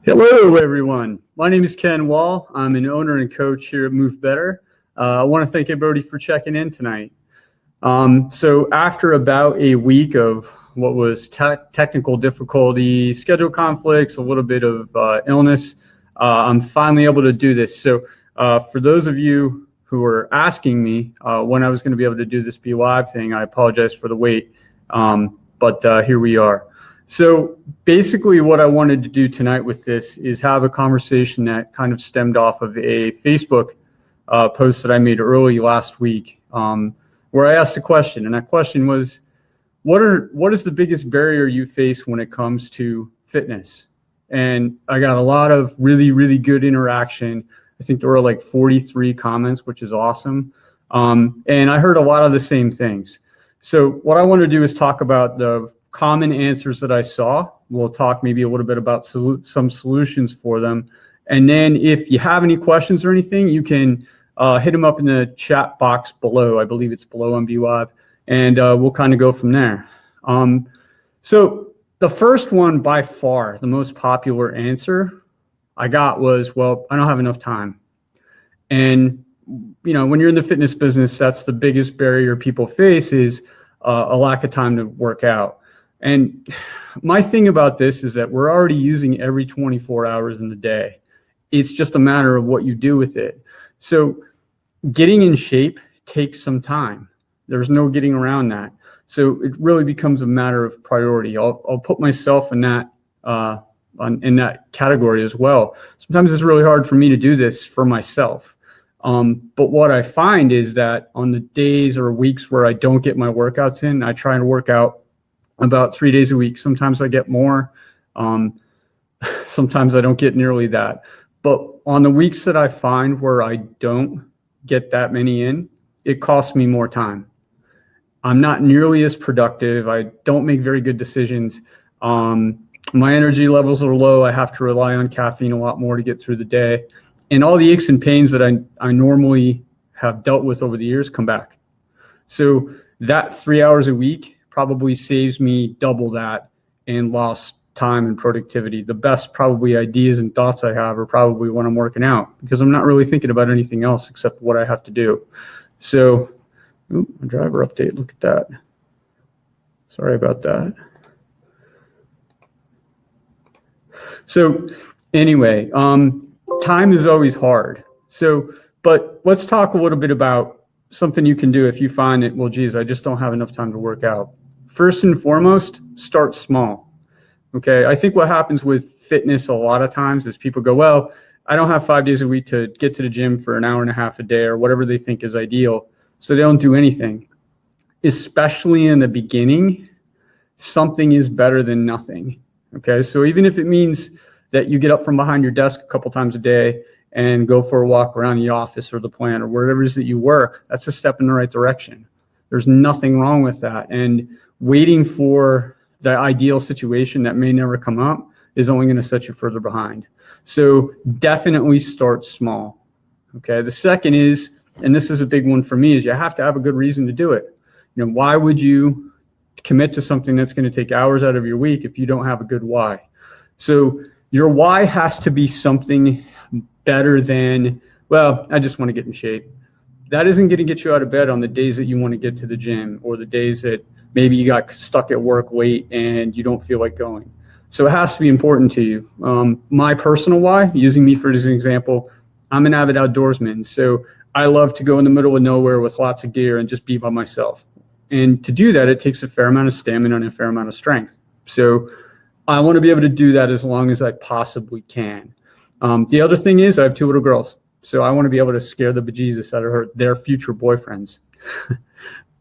Hello, everyone. My name is Ken Wall. I'm an owner and coach here at Move Better. I want to thank everybody for checking in tonight. So after about a week of what was technical difficulty, schedule conflicts, a little bit of illness, I'm finally able to do this. So for those of you who were asking me when I was going to be able to do this Be Live thing, I apologize for the wait, but here we are. So basically what I wanted to do tonight with this is have a conversation that kind of stemmed off of a Facebook post that I made early last week, where I asked a question, and that question was, what is the biggest barrier you face when it comes to fitness? And I got a lot of really, really good interaction. I think there were like 43 comments, which is awesome. And I heard a lot of the same things. So what I want to do is talk about the common answers that I saw. We'll talk maybe a little bit about some solutions for them. And then if you have any questions or anything, you can hit them up in the chat box below. I believe it's below on Be Live, and we'll kind of go from there. So the first one, by far, the most popular answer I got was, well, I don't have enough time. And, you know, when you're in the fitness business, that's the biggest barrier people face is a lack of time to work out. And my thing about this is that we're already using every 24 hours in the day. It's just a matter of what you do with it. So getting in shape takes some time. There's no getting around that. So it really becomes a matter of priority. I'll put myself in that in that category as well. Sometimes it's really hard for me to do this for myself. But what I find is that on the days or weeks where I don't get my workouts in, I try to work out about 3 days a week. Sometimes I get more. Sometimes I don't get nearly that. But on the weeks that I find where I don't get that many in, it costs me more time. I'm not nearly as productive. I don't make very good decisions. My energy levels are low. I have to rely on caffeine a lot more to get through the day. And all the aches and pains that I normally have dealt with over the years come back. So that 3 hours a week probably saves me double that in lost time and productivity. The best probably ideas and thoughts I have are probably when I'm working out, because I'm not really thinking about anything else except what I have to do. So, my driver update, look at that. Sorry about that. So anyway, time is always hard. So, but let's talk a little bit about something you can do if you find that, well, geez, I just don't have enough time to work out. First and foremost, start small. Okay, I think what happens with fitness a lot of times is people go, well, I don't have 5 days a week to get to the gym for an hour and a half a day or whatever they think is ideal. So they don't do anything. Especially in the beginning, something is better than nothing. Okay, so even if it means that you get up from behind your desk a couple times a day and go for a walk around the office or the plant or wherever it is that you work, that's a step in the right direction. There's nothing wrong with that. And waiting for the ideal situation that may never come up is only going to set you further behind. So definitely start small. Okay, the second is, and this is a big one for me, is you have to have a good reason to do it. You know, why would you commit to something that's going to take hours out of your week if you don't have a good why? So your why has to be something better than, well, I just want to get in shape. That isn't going to get you out of bed on the days that you want to get to the gym or the days that maybe you got stuck at work late and you don't feel like going. So it has to be important to you. My personal why, using me for as an example, I'm an avid outdoorsman. So I love to go in the middle of nowhere with lots of gear and just be by myself. And to do that, it takes a fair amount of stamina and a fair amount of strength. So I want to be able to do that as long as I possibly can. The other thing is I have 2 little girls. So I want to be able to scare the bejesus out of their future boyfriends.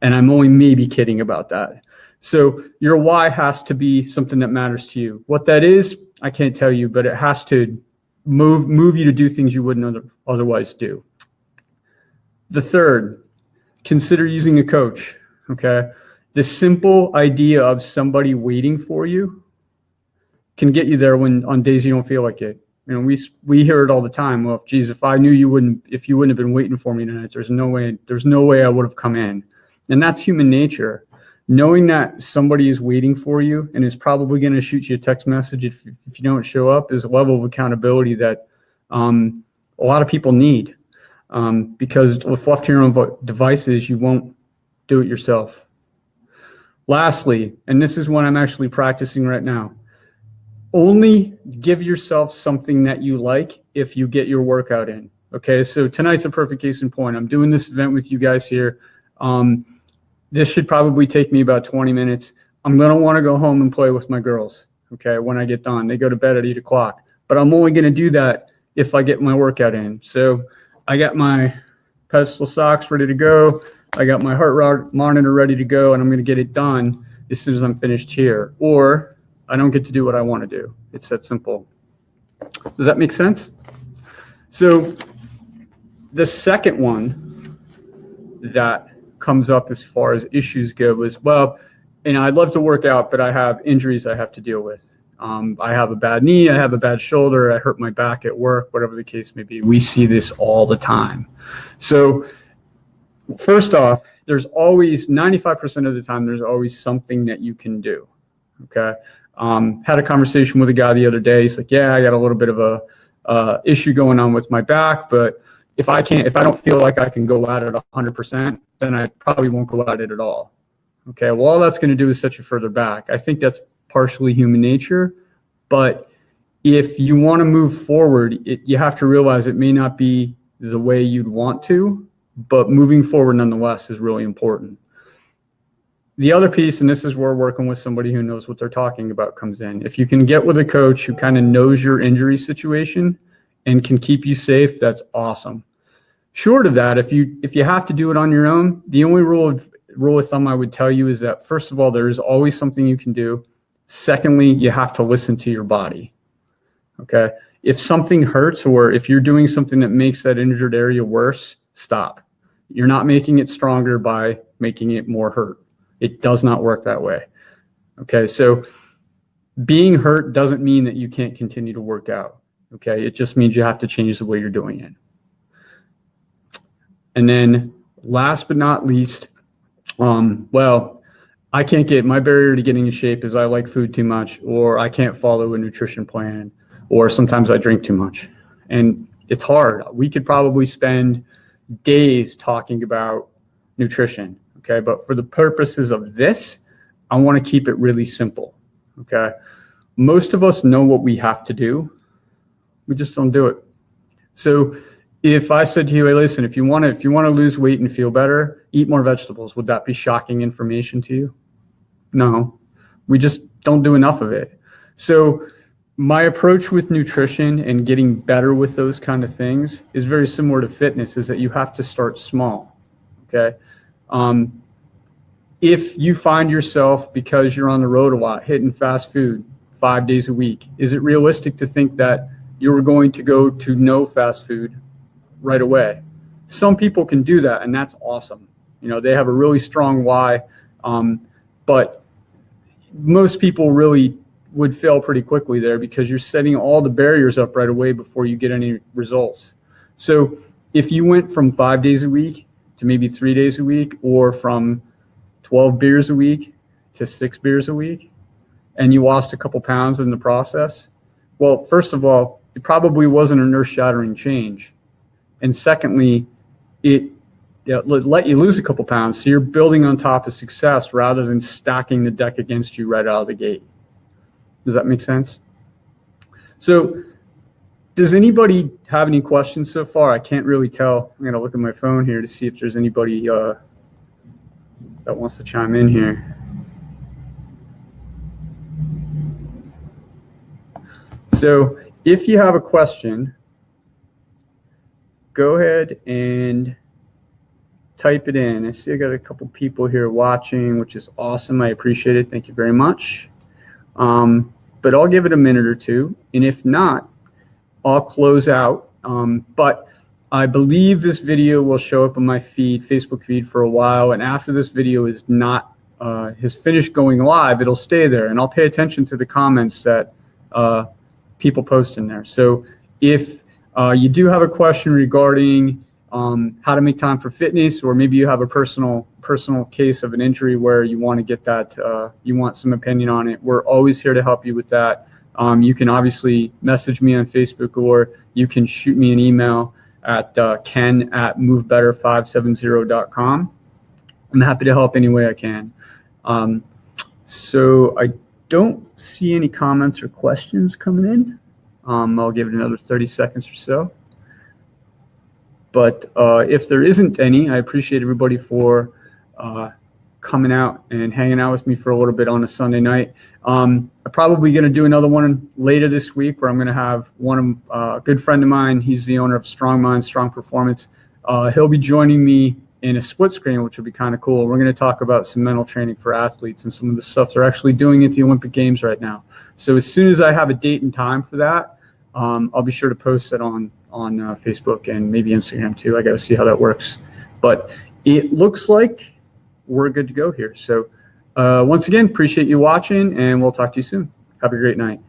And I'm only maybe kidding about that. So your why has to be something that matters to you. What that is, I can't tell you, but it has to move you to do things you wouldn't otherwise do. The third, consider using a coach. Okay, the simple idea of somebody waiting for you can get you there on days you don't feel like it. You know, we hear it all the time. Well, geez, if I knew you wouldn't have been waiting for me tonight, there's no way I would have come in. And that's human nature. knowing that somebody is waiting for you and is probably going to shoot you a text message if you don't show up is a level of accountability that a lot of people need, because with left to your own devices, you won't do it yourself. Lastly, and this is what I'm actually practicing right now, only give yourself something that you like if you get your workout in. Okay, so tonight's a perfect case in point. I'm doing this event with you guys here. This should probably take me about 20 minutes. I'm going to want to go home and play with my girls, okay, when I get done. They go to bed at 8 o'clock. But I'm only going to do that if I get my workout in. So I got my pedestal socks ready to go. I got my heart rate monitor ready to go, and I'm going to get it done as soon as I'm finished here. Or I don't get to do what I want to do. It's that simple. Does that make sense? So the second one that comes up as far as issues go was, well, I'd love to work out, but I have injuries I have to deal with. I have a bad knee, I have a bad shoulder, I hurt my back at work, whatever the case may be. We see this all the time. So first off, there's always, 95% of the time, there's always something that you can do, okay? Had a conversation with a guy the other day. He's like, yeah, I got a little bit of a issue going on with my back, but if I don't feel like I can go at it 100%, then I probably won't go at it at all. Okay, well, all that's going to do is set you further back. I think that's partially human nature, but if you want to move forward, you have to realize it may not be the way you'd want to, but moving forward nonetheless is really important. The other piece, and this is where working with somebody who knows what they're talking about comes in. If you can get with a coach who kind of knows your injury situation and can keep you safe, that's awesome. Short of that, if you have to do it on your own, the only rule of thumb I would tell you is that, first of all, there is always something you can do. Secondly, you have to listen to your body. Okay? If something hurts, or if you're doing something that makes that injured area worse, stop. You're not making it stronger by making it more hurt. It does not work that way. Okay, so being hurt doesn't mean that you can't continue to work out. Okay, it just means you have to change the way you're doing it. And then last but not least, well, I can't get, my barrier to getting in shape is I like food too much, or I can't follow a nutrition plan, or sometimes I drink too much. And it's hard. We could probably spend days talking about nutrition, okay? But for the purposes of this, I want to keep it really simple, okay? Most of us know what we have to do. We just don't do it. So if I said to you, hey, listen, if you want to lose weight and feel better, eat more vegetables, would that be shocking information to you? No, we just don't do enough of it. So my approach with nutrition and getting better with those kind of things is very similar to fitness, is that you have to start small, okay? If you find yourself, because you're on the road a lot, hitting fast food 5 days a week, is it realistic to think that you're going to go to no fast food right away? Some people can do that, and that's awesome. You know, they have a really strong why, but most people really would fail pretty quickly there, because you're setting all the barriers up right away before you get any results. So if you went from 5 days a week to maybe 3 days a week, or from 12 beers a week to 6 beers a week, and you lost a couple pounds in the process, well, first of all, it probably wasn't an earth-shattering change. And secondly, it let you lose a couple pounds, so you're building on top of success rather than stacking the deck against you right out of the gate. Does that make sense? So does anybody have any questions so far? I can't really tell. I'm going to look at my phone here to see if there's anybody that wants to chime in here. So if you have a question, go ahead and type it in. I see I got a couple people here watching, which is awesome. I appreciate it. Thank you very much. But I'll give it a minute or two, and if not, I'll close out. But I believe this video will show up on my feed, Facebook feed, for a while, and after this video is not has finished going live, it'll stay there, and I'll pay attention to the comments that people post in there. So if you do have a question regarding how to make time for fitness, or maybe you have a personal personal case of an injury where you want to get that, you want some opinion on it, we're always here to help you with that. You can obviously message me on Facebook, or you can shoot me an email at ken@movebetter570.com. I'm happy to help any way I can. So I don't see any comments or questions coming in. I'll give it another 30 seconds or so. But if there isn't any, I appreciate everybody for coming out and hanging out with me for a little bit on a Sunday night. I'm probably going to do another one later this week where I'm going to have one of a good friend of mine. He's the owner of Strong Mind, Strong Performance. He'll be joining me in a split screen, which will be kind of cool. We're going to talk about some mental training for athletes and some of the stuff they're actually doing at the Olympic Games right now. So as soon as I have a date and time for that, I'll be sure to post it on Facebook and maybe Instagram too. I got to see how that works. But it looks like we're good to go here. So once again, appreciate you watching, and we'll talk to you soon. Have a great night.